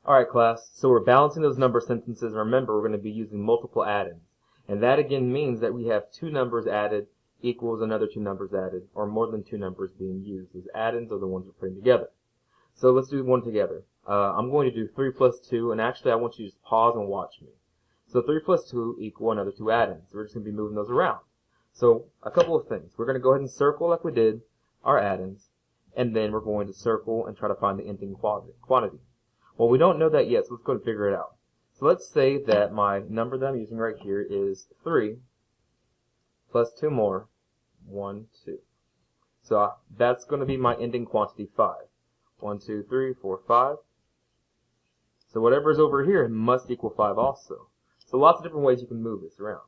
Alright class, so we're balancing those number sentences. Remember, we're going to be using multiple add-ins. And that again means that we have two numbers added equals another two numbers added, or more than two numbers being used. Those add-ins are the ones we're putting together. So let's do one together. I'm going to do 3 plus 2, and actually I want you to just pause and watch me. So 3 plus 2 equal another two add-ins. We're just going to be moving those around. So a couple of things. We're going to go ahead and circle like we did our add-ins, and then we're going to circle and try to find the ending quantity. Well, we don't know that yet, so let's go and figure it out. So let's say that my number that I'm using right here is 3 plus 2 more, 1, 2. So that's going to be my ending quantity 5. 1, 2, 3, 4, 5. So whatever's over here must equal 5 also. So lots of different ways you can move this around.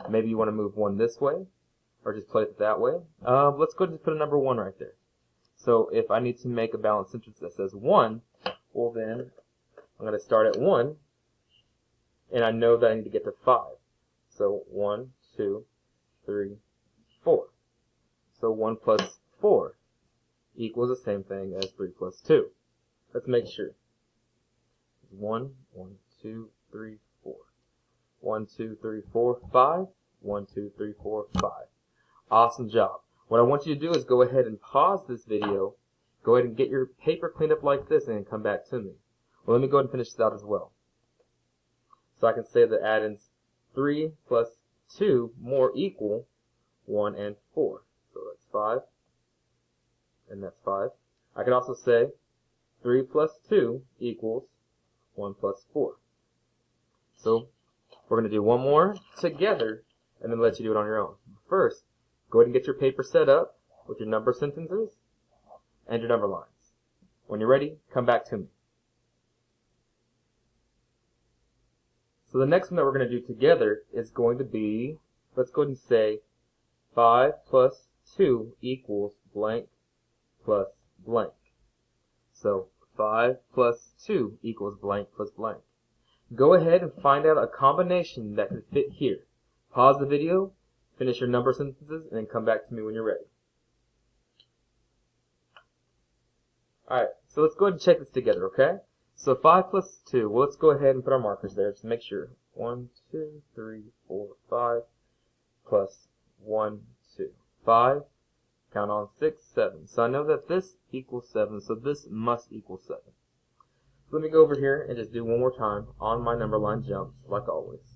Maybe you want to move 1 this way, or just place it that way. Let's go ahead and put a number 1 right there. So if I need to make a balanced sentence that says 1, well then I'm going to start at 1, and I know that I need to get to 5. So 1, 2, 3, 4. So 1 plus 4 equals the same thing as 3 plus 2. Let's make sure. 1, 1, 2, 3, 4. 1, 2, 3, 4, 5. 1, 2, 3, 4, 5. Awesome job. What I want you to do is go ahead and pause this video. Go ahead and get your paper cleaned up like this and then come back to me. Well, let me go ahead and finish this out as well. So I can say that add-ins 3 plus 2 more equal 1 and 4. So that's 5. And that's 5. I can also say 3 plus 2 equals 1 plus 4. So we're going to do one more together and then let you do it on your own. First, go ahead and get your paper set up with your number sentences and your number lines. When you're ready, come back to me. So the next one that we're going to do together is going to be, let's go ahead and say 5 plus 2 equals blank plus blank. So 5 plus 2 equals blank plus blank. Go ahead and find out a combination that can fit here. Pause the video, finish your number sentences, and then come back to me when you're ready. Alright, so let's go ahead and check this together, okay? So 5 plus 2, well, let's go ahead and put our markers there just to make sure. 1, 2, 3, 4, 5, plus 1, 2, 5. Count on 6, 7. So I know that this equals 7, so this must equal 7. So let me go over here and just do one more time on my number line jumps, like always.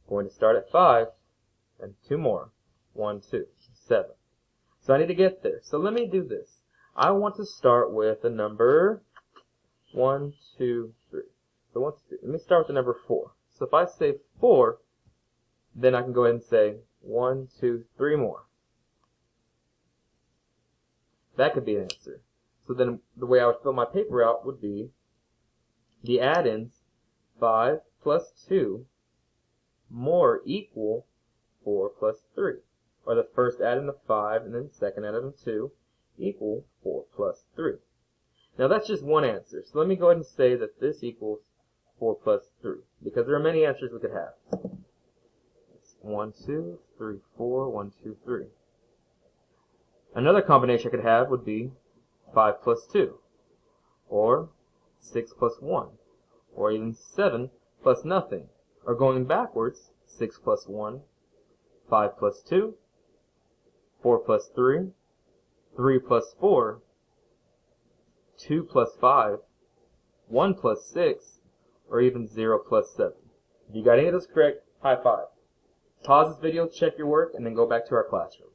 Going to start at 5, and 2 more. 1, 2, 7. So I need to get there. So let me do this. I want to start with the number 1, 2, 3. So let me start with the number 4. So if I say 4, then I can go ahead and say 1, 2, 3 more. That could be an answer. So then the way I would fill my paper out would be the add-ins 5 plus 2 more equal 4 plus 3. Or the first add-in of 5 and then second add-in of 2 equal 4 plus 3. Now that's just one answer. So let me go ahead and say that this equals 4 plus 3. Because there are many answers we could have. 1, 2, 3, 4, 1, 2, 3. Another combination I could have would be 5 plus 2. Or 6 plus 1. Or even 7 plus nothing. Or going backwards, 6 plus 1, 5 plus 2, 4 plus 3, 3 plus 4, 2 plus 5, 1 plus 6, or even 0 plus 7. If you got any of those correct, high five. Pause this video, check your work, and then go back to our classroom.